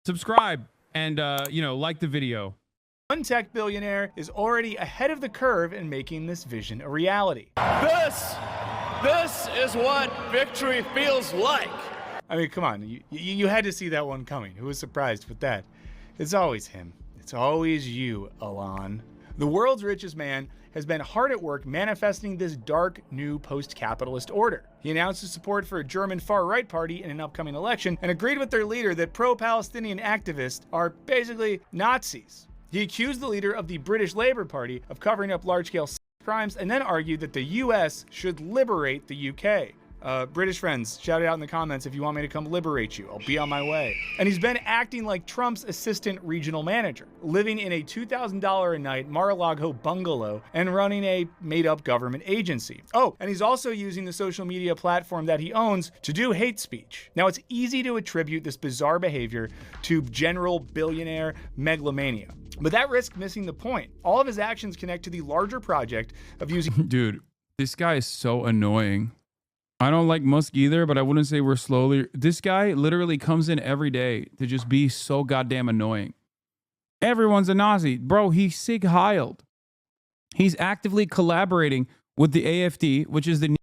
subscribe and, like the video. One tech billionaire is already ahead of the curve in making this vision a reality. This is what victory feels like. I mean, come on, you had to see that one coming. Who was surprised with that? It's always him. It's always you, Elon. The world's richest man has been hard at work manifesting this dark new post-capitalist order. He announced his support for a German far-right party in an upcoming election and agreed with their leader that pro-Palestinian activists are basically Nazis. He accused the leader of the British Labour Party of covering up large-scale crimes and then argued that the US should liberate the UK. British friends, shout it out in the comments if you want me to come liberate you. I'll be on my way. And he's been acting like Trump's assistant regional manager, living in a $2,000 a night Mar-a-Lago bungalow and running a made-up government agency. Oh, and he's also using the social media platform that he owns to do hate speech. Now, it's easy to attribute this bizarre behavior to general billionaire megalomania, but that risks missing the point. All of his actions connect to the larger project of using... Dude, this guy is so annoying. I don't like Musk either, but I wouldn't say we're slowly. This guy literally comes in every day to just be so goddamn annoying. Everyone's a Nazi. Bro, he's Sig Heiled. He's actively collaborating with the AfD, which is the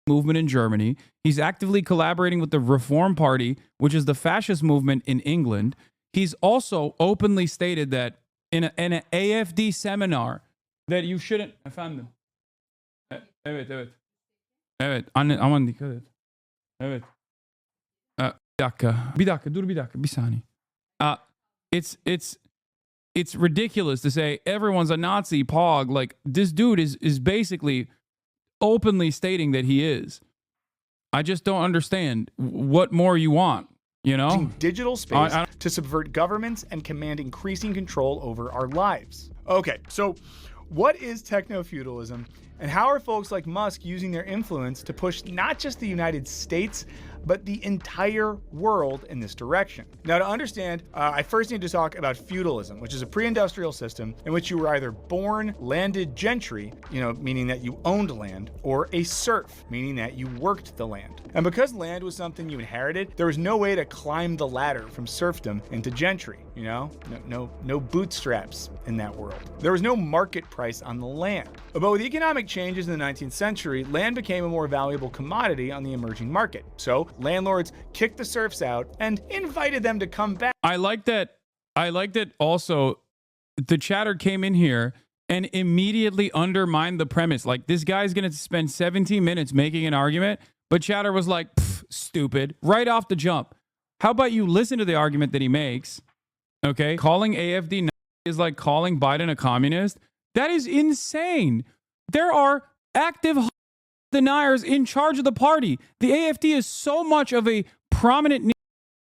movement in Germany. He's actively collaborating with the Reform Party, which is the fascist movement in England. He's also openly stated that in an AfD seminar that you shouldn't... I found them. Evet, aman dikkat et. Evet. Bir dakika, bir saniye. It's ridiculous to say everyone's a Nazi, Pog. Like, this dude is basically openly stating that he is. I just don't understand what more you want, you know? Digital space to subvert governments and command increasing control over our lives. Okay, so what is techno-feudalism? And how are folks like Musk using their influence to push not just the United States, but the entire world in this direction? Now, to understand, I first need to talk about feudalism, which is a pre-industrial system in which you were either born landed gentry, meaning that you owned land, or a serf, meaning that you worked the land. And because land was something you inherited, there was no way to climb the ladder from serfdom into gentry, no bootstraps in that world. There was no market price on the land. But with economic changes in the 19th century, land became a more valuable commodity on the emerging market. So landlords kicked the serfs out and invited them to come back. I like that also the chatter came in here and immediately undermined the premise. Like, this guy's going to spend 17 minutes making an argument, but chatter was like, stupid, right off the jump. How about you listen to the argument that he makes? Okay, calling AfD is like calling Biden a communist. That is insane. There are active deniers in charge of the party. The AfD is so much of a prominent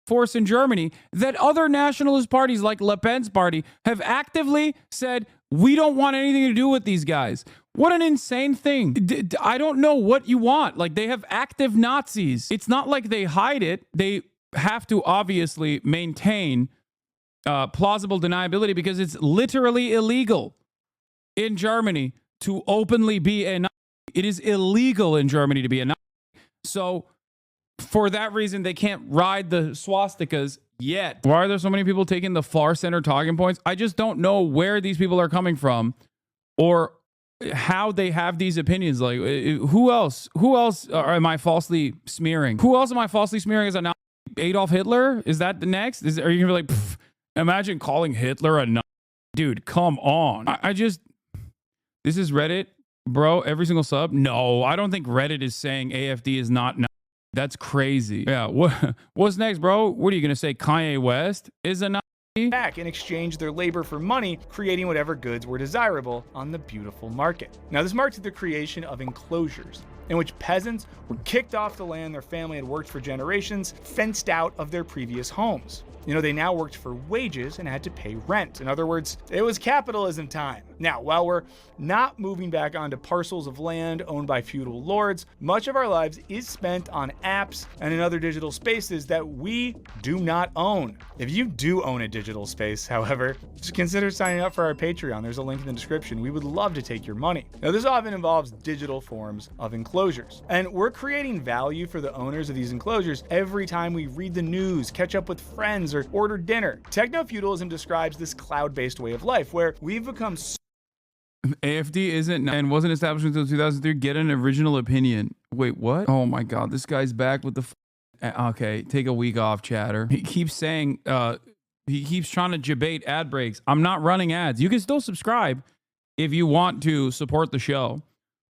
force in Germany that other nationalist parties like Le Pen's party have actively said, we don't want anything to do with these guys. What an insane thing. I don't know what you want. Like, they have active Nazis. It's not like they hide it. They have to obviously maintain plausible deniability because it's literally illegal in Germany to openly be a Nazi. It is illegal in Germany to be a Nazi. So for that reason, they can't ride the swastikas yet. Why are there so many people taking the far center talking points? I just don't know where these people are coming from or how they have these opinions. Like, who else am I falsely smearing? Who else am I falsely smearing as a Nazi? Adolf Hitler? Is that the next? Are you going to be like, imagine calling Hitler a Nazi? Dude, come on. This is Reddit, bro. Every single sub. No, I don't think Reddit is saying AfD is not Nazi. That's crazy. Yeah. What's next, bro? What are you going to say? Kanye West is a Nazi? Back and exchange their labor for money, creating whatever goods were desirable on the beautiful market. Now, this marked the creation of enclosures, in which peasants were kicked off the land their family had worked for generations, fenced out of their previous homes. They now worked for wages and had to pay rent. In other words, it was capitalism time. Now, while we're not moving back onto parcels of land owned by feudal lords, much of our lives is spent on apps and in other digital spaces that we do not own. If you do own a digital space, however, just consider signing up for our Patreon. There's a link in the description. We would love to take your money. Now, this often involves digital forms of inclusion. enclosures. And we're creating value for the owners of these enclosures every time we read the news, catch up with friends, or order dinner. Techno-feudalism describes this cloud-based way of life where we've become AFD isn't and wasn't established until 2003. Get an original opinion. Wait, what? Oh my God, this guy's back with the. Okay, take a week off, chatter. He keeps saying, he keeps trying to debate ad breaks. I'm not running ads. You can still subscribe if you want to support the show.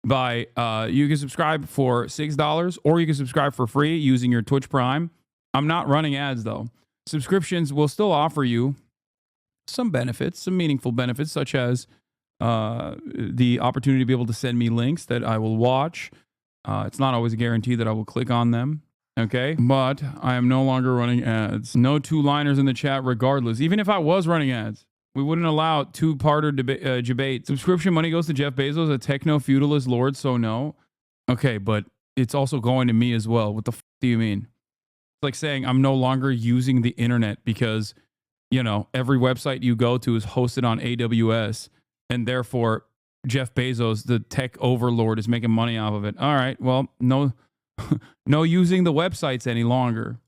By you can subscribe for $6 or you can subscribe for free using your Twitch Prime. I'm not running ads though. Subscriptions will still offer you some benefits, some meaningful benefits, such as the opportunity to be able to send me links that I will watch. It's not always a guarantee that I will click on them. Okay, but I am no longer running ads. No two-liners in the chat regardless. Even if I was running ads, we wouldn't allow two-parter debate. Subscription money goes to Jeff Bezos, a techno-feudalist lord, so no. Okay, but it's also going to me as well. What the f*** do you mean? It's like saying I'm no longer using the internet because, you know, every website you go to is hosted on AWS, and therefore Jeff Bezos, the tech overlord, is making money off of it. All right, well, no using the websites any longer.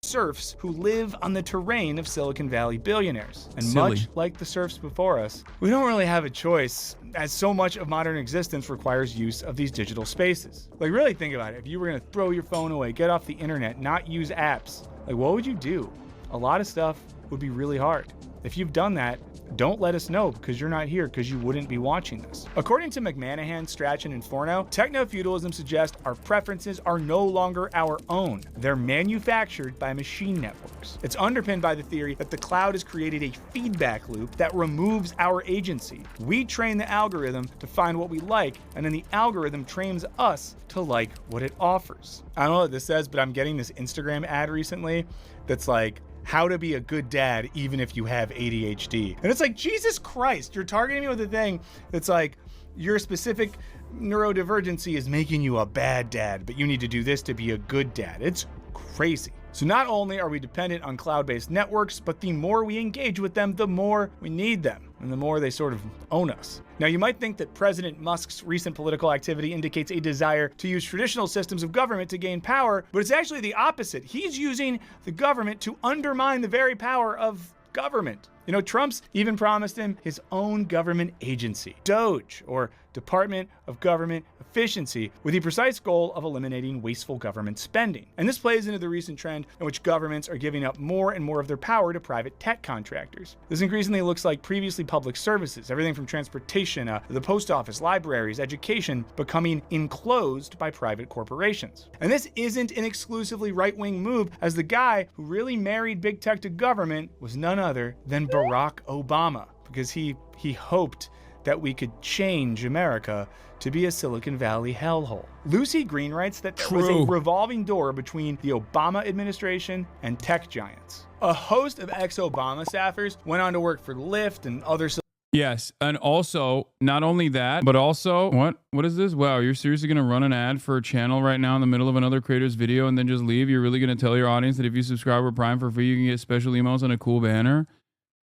Serfs who live on the terrain of Silicon Valley billionaires. And Silly. much like the serfs before us, we don't really have a choice, as so much of modern existence requires use of these digital spaces. Like, really think about it. If you were gonna throw your phone away, get off the internet, not use apps, like, what would you do? A lot of stuff would be really hard. If you've done that, don't let us know because you're not here because you wouldn't be watching this. According to McManahan, Strachan, and Forno, techno-feudalism suggests our preferences are no longer our own. They're manufactured by machine networks. It's underpinned by the theory that the cloud has created a feedback loop that removes our agency. We train the algorithm to find what we like, and then the algorithm trains us to like what it offers. I don't know what this says, but I'm getting this Instagram ad recently that's like, how to be a good dad even if you have ADHD. And it's like, Jesus Christ, you're targeting me with a thing that's like, your specific neurodivergency is making you a bad dad, but you need to do this to be a good dad. It's crazy. So not only are we dependent on cloud-based networks, but the more we engage with them, the more we need them, and the more they sort of own us. Now, you might think that President Musk's recent political activity indicates a desire to use traditional systems of government to gain power, but it's actually the opposite. He's using the government to undermine the very power of government. You know, Trump's even promised him his own government agency, DOGE, or Department of Government Efficiency, with the precise goal of eliminating wasteful government spending. And this plays into the recent trend in which governments are giving up more and more of their power to private tech contractors. This increasingly looks like previously public services, everything from transportation, the post office, libraries, education, becoming enclosed by private corporations. And this isn't an exclusively right-wing move, as the guy who really married big tech to government was none other than Barack Obama, because he hoped that we could change America to be a Silicon Valley hellhole. Lucy Green writes that there was a revolving door between the Obama administration and tech giants. A host of ex-Obama staffers went on to work for Lyft and other. Yes, and also, not only that, but also, what is this? Wow, you're seriously going to run an ad for a channel right now in the middle of another creator's video and then just leave? You're really going to tell your audience that if you subscribe or Prime for free, you can get special emails and a cool banner?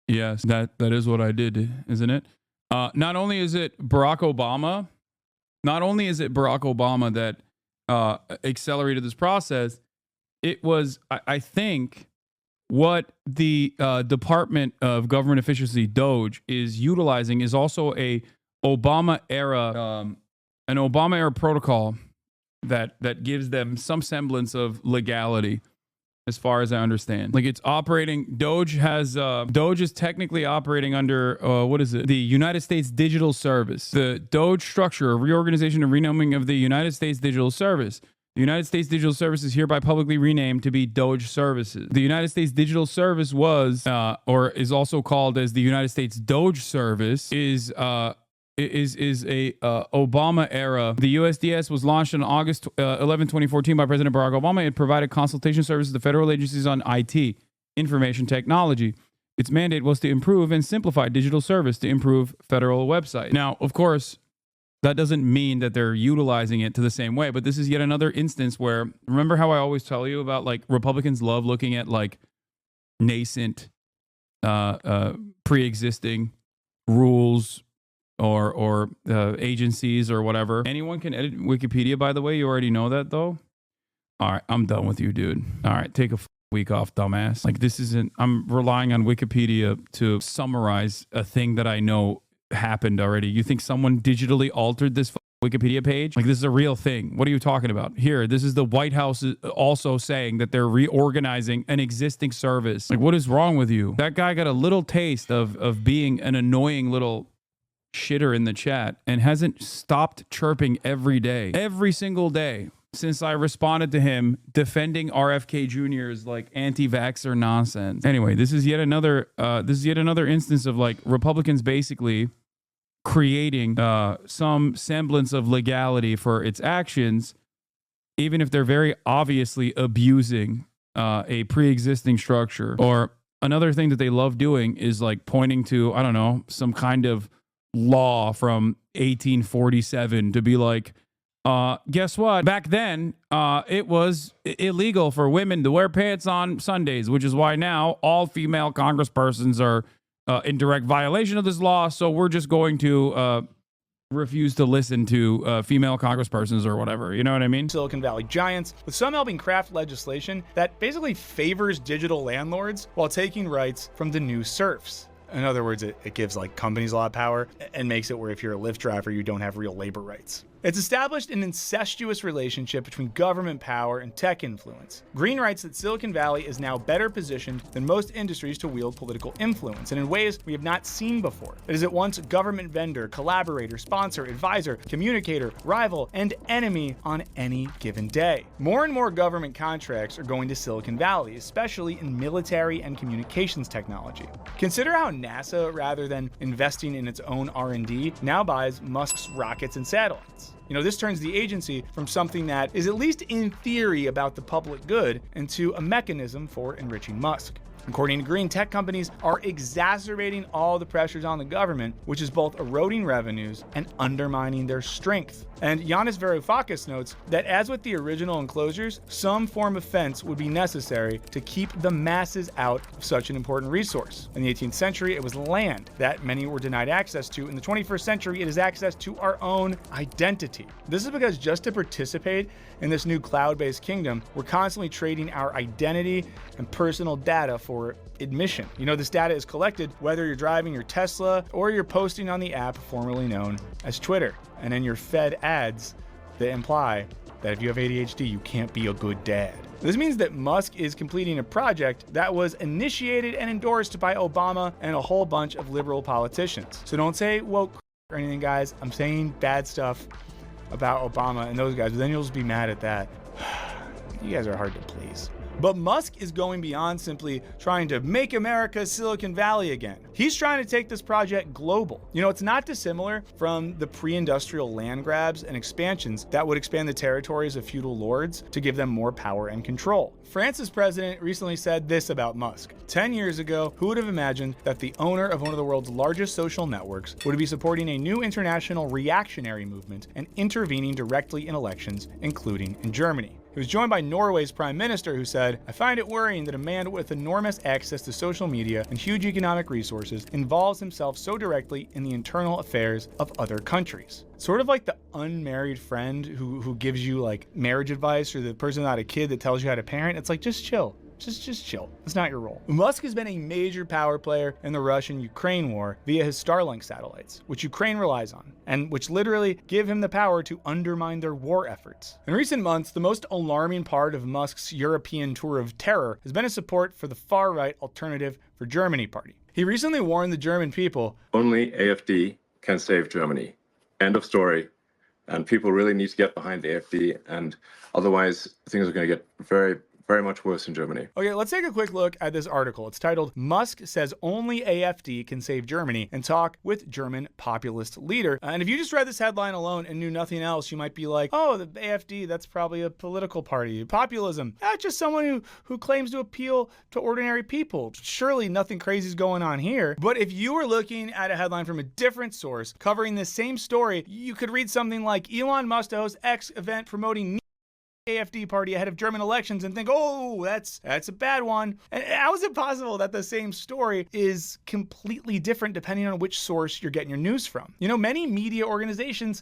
Yes, that is what I did, isn't it? Not only is it Barack Obama that accelerated this process, it was, I think, what the Department of Government Efficiency, DOGE, is utilizing is also an Obama era protocol that gives them some semblance of legality, as far as I understand. Like, it's operating, DOGE is technically operating under, the United States Digital Service. The DOGE structure, a reorganization and renaming of the United States Digital Service. The United States Digital Service is hereby publicly renamed to be DOGE Services. The United States Digital Service was, or is also called as the United States DOGE Service, is a Obama era. The USDS was launched on August 11, 2014 by President Barack Obama. It provided consultation services to federal agencies on IT, information technology. Its mandate was to improve and simplify digital service to improve federal websites. Now, of course, that doesn't mean that they're utilizing it to the same way, but this is yet another instance where, remember how I always tell you about, like, Republicans love looking at, like, nascent, pre-existing rules, or agencies or whatever. Anyone can edit Wikipedia, by the way. You already know that, though. All right, I'm done with you, dude. All right, take a week off, dumbass. Like, this isn't, I'm relying on Wikipedia to summarize a thing that I know happened already. You think someone digitally altered this Wikipedia page? Like, this is a real thing. What are you talking about? Here, this is the White House also saying that they're reorganizing an existing service. Like, what is wrong with you? That guy got a little taste of being an annoying little shitter in the chat and hasn't stopped chirping every single day since I responded to him defending RFK Jr.'s like anti-vaxxer nonsense. Anyway, this is yet another instance of like Republicans basically creating some semblance of legality for its actions, even if they're very obviously abusing a pre-existing structure. Or another thing that they love doing is like pointing to, I don't know, some kind of law from 1847 to be like, guess what? Back then, it was illegal for women to wear pants on Sundays, which is why now all female congresspersons are in direct violation of this law. So we're just going to refuse to listen to female congresspersons or whatever. You know what I mean? Silicon Valley giants, with some helping craft legislation that basically favors digital landlords while taking rights from the new serfs. In other words, it gives like companies a lot of power and makes it where if you're a Lyft driver, you don't have real labor rights. It's established an incestuous relationship between government power and tech influence. Green writes that Silicon Valley is now better positioned than most industries to wield political influence, and in ways we have not seen before. It is at once government vendor, collaborator, sponsor, advisor, communicator, rival, and enemy on any given day. More and more government contracts are going to Silicon Valley, especially in military and communications technology. Consider how NASA, rather than investing in its own R&D, now buys Musk's rockets and satellites. You know, this turns the agency from something that is at least in theory about the public good into a mechanism for enriching Musk. According to Green, tech companies are exacerbating all the pressures on the government, which is both eroding revenues and undermining their strength. And Yanis Varoufakis notes that as with the original enclosures, some form of fence would be necessary to keep the masses out of such an important resource. In the 18th century, it was land that many were denied access to. In the 21st century, it is access to our own identity. This is because just to participate in this new cloud-based kingdom, we're constantly trading our identity and personal data for admission. You know, this data is collected whether you're driving your Tesla or you're posting on the app formerly known as Twitter. And then you're fed ads that imply that if you have ADHD, you can't be a good dad. This means that Musk is completing a project that was initiated and endorsed by Obama and a whole bunch of liberal politicians. So don't say woke or anything, guys. I'm saying bad stuff about Obama and those guys, but then you'll just be mad at that. You guys are hard to please. But Musk is going beyond simply trying to make America Silicon Valley again. He's trying to take this project global. You know, it's not dissimilar from the pre-industrial land grabs and expansions that would expand the territories of feudal lords to give them more power and control. France's president recently said this about Musk. 10 years ago, who would have imagined that the owner of one of the world's largest social networks would be supporting a new international reactionary movement and intervening directly in elections, including in Germany? He was joined by Norway's prime minister, who said, "I find it worrying that a man with enormous access to social media and huge economic resources involves himself so directly in the internal affairs of other countries." Sort of like the unmarried friend who gives you like marriage advice, or the person without a kid that tells you how to parent. It's like, just chill. Just chill. It's not your role. Musk has been a major power player in the Russian-Ukraine war via his Starlink satellites, which Ukraine relies on, and which literally give him the power to undermine their war efforts. In recent months, the most alarming part of Musk's European tour of terror has been his support for the far-right Alternative for Germany party. He recently warned the German people, "Only AfD can save Germany. End of story." And people really need to get behind the AfD, and otherwise things are going to get very much worse in Germany. Okay, let's take a quick look at this article. It's titled, "Musk Says Only AfD Can Save Germany," and talk with German populist leader. And if you just read this headline alone and knew nothing else, you might be like, oh, the AfD, that's probably a political party. Populism, that's just someone who claims to appeal to ordinary people. Surely nothing crazy is going on here. But if you were looking at a headline from a different source covering the same story, you could read something like, "Elon Musk to host X event promoting AfD party ahead of German elections and think, oh, that's a bad one. And how is it possible that the same story is completely different depending on which source you're getting your news from? You know, many media organizations,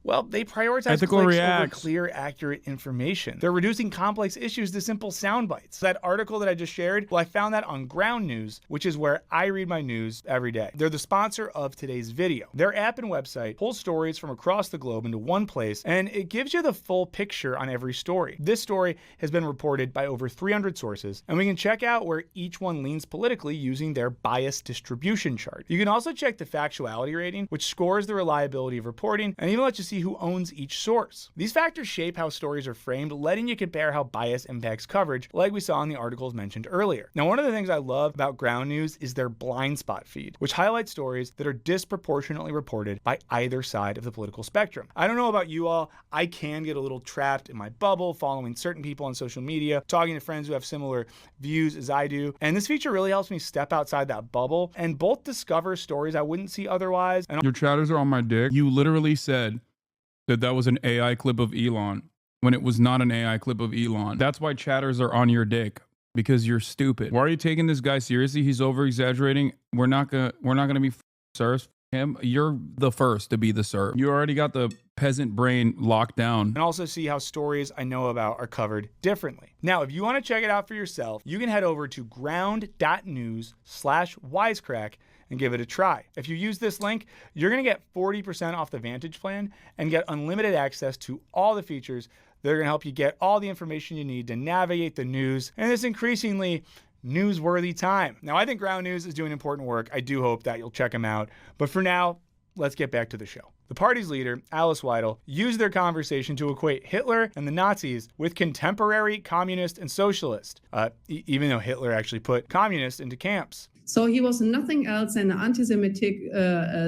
well, they prioritize Ethical clicks over reacts. clear, accurate information. They're reducing complex issues to simple sound bites. That article that I just shared, well, I found that on Ground News, which is where I read my news every day. They're the sponsor of today's video. Their app and website pull stories from across the globe into one place, and it gives you the full picture on every story. This story has been reported by over 300 sources, and we can check out where each one leans politically using their bias distribution chart. You can also check the factuality rating, which scores the reliability of reporting, and even lets you see who owns each source. These factors shape how stories are framed, letting you compare how bias impacts coverage, like we saw in the articles mentioned earlier. Now, one of the things I love about Ground News is their blind spot feed, which highlights stories that are disproportionately reported by either side of the political spectrum. I don't know about you all, I can get a little trapped in my bubble, following certain people on social media, talking to friends who have similar views as I do, and this feature really helps me step outside that bubble and both discover stories I wouldn't see otherwise. And Your chatters are on my dick. You literally said that was an AI clip of Elon when it was not an AI clip of Elon. That's why chatters are on your dick, because you're stupid. Why are you taking this guy seriously? He's over exaggerating. We're not gonna be serves him. You're the first to be the serf. You already got the peasant brain locked down. and also see how stories I know about are covered differently. Now, if you want to check it out for yourself, you can head over to ground.news/wisecrack and give it a try. If you use this link, you're going to get 40% off the Vantage plan and get unlimited access to all the features that are going to help you get all the information you need to navigate the news in this increasingly newsworthy time. Now, I think Ground News is doing important work. I do hope that you'll check them out. But for now, let's get back to the show. The party's leader, Alice Weidel, used their conversation to equate Hitler and the Nazis with contemporary communist and socialist, even though Hitler actually put communists into camps. So he was nothing else than an anti-Semitic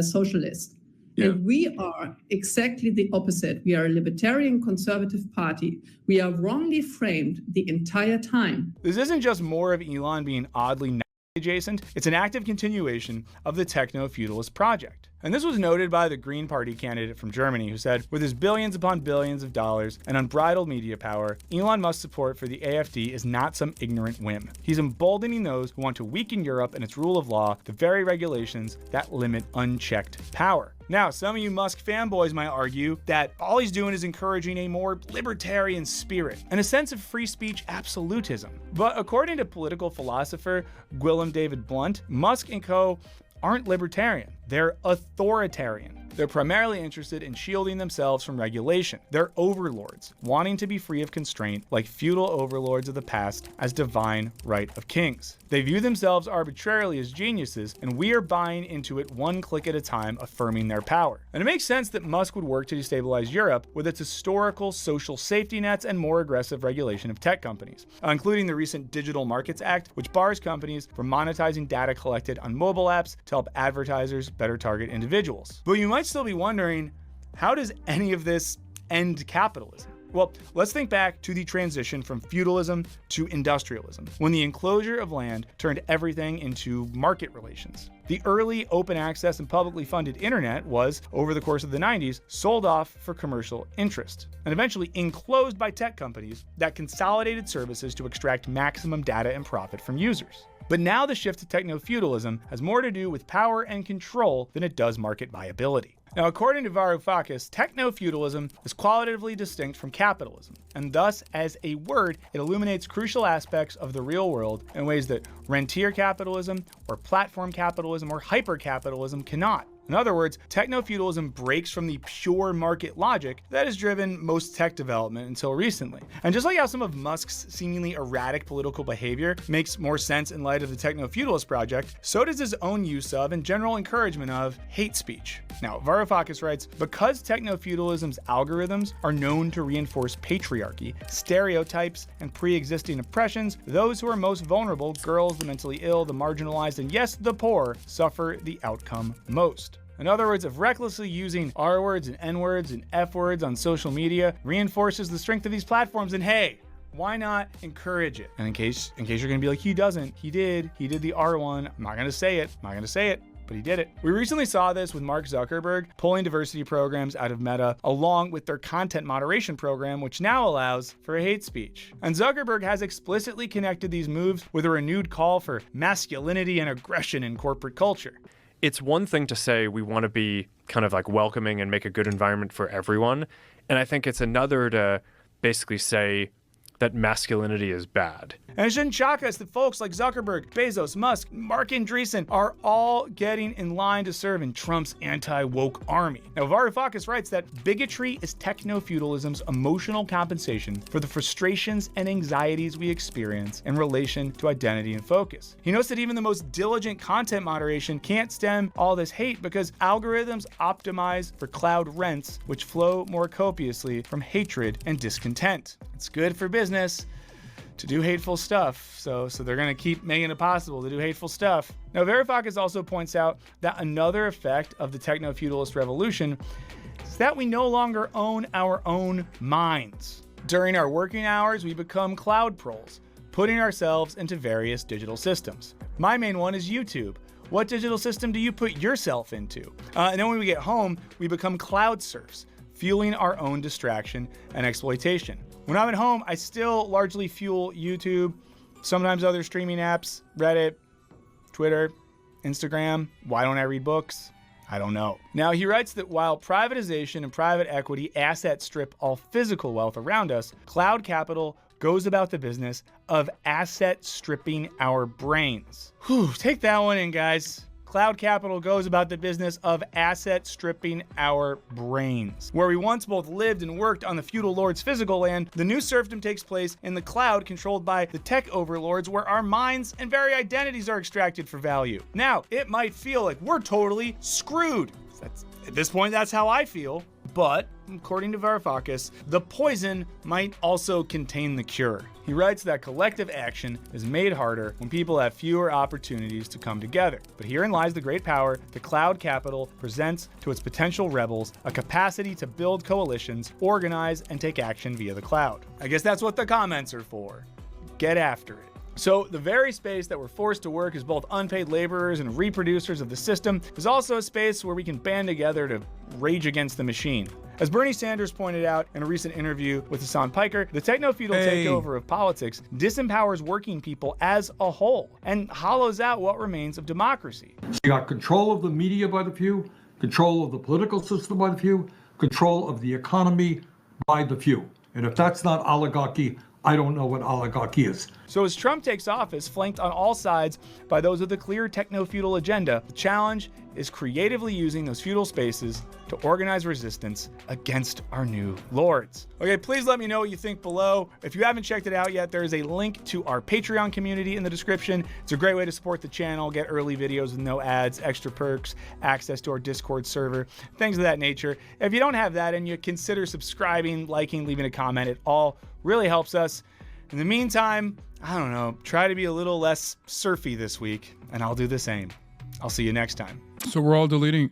socialist. Yeah. And we are exactly the opposite. We are a libertarian conservative party. We are wrongly framed the entire time. This isn't just more of Elon being oddly Nazi adjacent, it's an active continuation of the techno-feudalist project. And this was noted by the Green Party candidate from Germany, who said, with his billions upon billions of dollars and unbridled media power, Elon Musk's support for the AfD is not some ignorant whim. He's emboldening those who want to weaken Europe and its rule of law, the very regulations that limit unchecked power. Now, some of you Musk fanboys might argue that all he's doing is encouraging a more libertarian spirit and a sense of free speech absolutism. But according to political philosopher Gwilym David Blunt, Musk and co. aren't libertarian. They're authoritarian. They're primarily interested in shielding themselves from regulation. They're overlords, wanting to be free of constraint, like feudal overlords of the past, as divine right of kings. They view themselves arbitrarily as geniuses, and we are buying into it one click at a time, affirming their power. And it makes sense that Musk would work to destabilize Europe with its historical social safety nets and more aggressive regulation of tech companies, including the recent Digital Markets Act, which bars companies from monetizing data collected on mobile apps to help advertisers better target individuals. But you might still be wondering, how does any of this end capitalism? Well, let's think back to the transition from feudalism to industrialism, when the enclosure of land turned everything into market relations. The early open access and publicly funded internet was, over the course of the 90s, sold off for commercial interest, and eventually enclosed by tech companies that consolidated services to extract maximum data and profit from users. But now the shift to techno-feudalism has more to do with power and control than it does market viability. Now, according to Varoufakis, techno-feudalism is qualitatively distinct from capitalism, and thus, as a word, it illuminates crucial aspects of the real world in ways that rentier capitalism, or platform capitalism, or hyper-capitalism cannot. In other words, techno-feudalism breaks from the pure market logic that has driven most tech development until recently. And just like how some of Musk's seemingly erratic political behavior makes more sense in light of the techno-feudalist project, so does his own use of and general encouragement of hate speech. Now, Varoufakis writes, because techno-feudalism's algorithms are known to reinforce patriarchy, stereotypes, and pre-existing oppressions, those who are most vulnerable, girls, the mentally ill, the marginalized, and yes, the poor, suffer the outcome most. In other words, if recklessly using R words and N words and F words on social media reinforces the strength of these platforms, then hey, why not encourage it? And in case you're gonna be like, he doesn't, he did the R one, I'm not gonna say it. but he did it. We recently saw this with Mark Zuckerberg pulling diversity programs out of Meta, along with their content moderation program, which now allows for hate speech. And Zuckerberg has explicitly connected these moves with a renewed call for masculinity and aggression in corporate culture. It's one thing to say we want to be kind of like welcoming and make a good environment for everyone. And I think it's another to basically say that masculinity is bad. And it shouldn't shock us that folks like Zuckerberg, Bezos, Musk, Mark Andreessen are all getting in line to serve in Trump's anti-woke army. Now, Varoufakis writes that bigotry is techno-feudalism's emotional compensation for the frustrations and anxieties we experience in relation to identity and focus. He notes that even the most diligent content moderation can't stem all this hate because algorithms optimize for cloud rents, which flow more copiously from hatred and discontent. It's good for business to do hateful stuff, so they're going to keep making it possible to do hateful stuff. Now, Varoufakis also points out that another effect of the techno-feudalist revolution is that we no longer own our own minds. During our working hours, we become cloud proles, putting ourselves into various digital systems. My main one is YouTube. What digital system do you put yourself into? And then when we get home, we become cloud serfs, fueling our own distraction and exploitation. When I'm at home, I still largely fuel YouTube, sometimes other streaming apps, Reddit, Twitter, Instagram. Why don't I read books? I don't know. Now, he writes that while privatization and private equity asset strip all physical wealth around us, cloud capital goes about the business of asset stripping our brains. Whew, take that one in, guys. Cloud capital goes about the business of asset stripping our brains. Where we once both lived and worked on the feudal lord's physical land, the new serfdom takes place in the cloud controlled by the tech overlords, where our minds and very identities are extracted for value. Now, it might feel like we're totally screwed. At this point, that's how I feel. But, according to Varoufakis, the poison might also contain the cure. He writes that collective action is made harder when people have fewer opportunities to come together. But herein lies the great power the cloud capital presents to its potential rebels, a capacity to build coalitions, organize, and take action via the cloud. I guess that's what the comments are for. Get after it. So the very space that we're forced to work as both unpaid laborers and reproducers of the system is also a space where we can band together to rage against the machine. As Bernie Sanders pointed out in a recent interview with Hasan, the techno-feudal takeover of politics disempowers working people as a whole and hollows out what remains of democracy. You got control of the media by the few, control of the political system by the few, control of the economy by the few. And if that's not oligarchy, I don't know what oligarchy is. So as Trump takes office, flanked on all sides by those with a clear techno-feudal agenda, the challenge is creatively using those feudal spaces to organize resistance against our new lords. Okay, please let me know what you think below. If you haven't checked it out yet, there is a link to our Patreon community in the description. It's a great way to support the channel, get early videos with no ads, extra perks, access to our Discord server, things of that nature. If you don't have that and you consider subscribing, liking, leaving a comment, it all really helps us. In the meantime, I don't know, try to be a little less surfy this week, and I'll do the same. I'll see you next time. So we're all deleting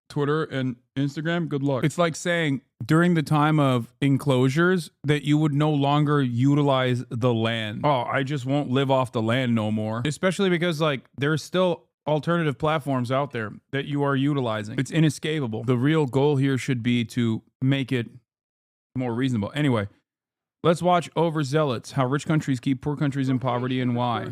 Twitter and Instagram? Good luck. It's like saying during the time of enclosures that you would no longer utilize the land. Oh, I just won't live off the land no more. Especially because like there's still alternative platforms out there that you are utilizing. It's inescapable. The real goal here should be to make it more reasonable. Anyway, let's watch Overzealots, how rich countries keep poor countries in poverty and why.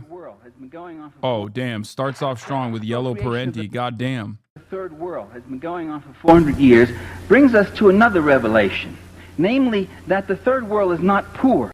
Oh, damn. Starts off strong with yellow parenti. God damn. The third world has been going on for 400 years, brings us to another revelation, namely that the third world is not poor.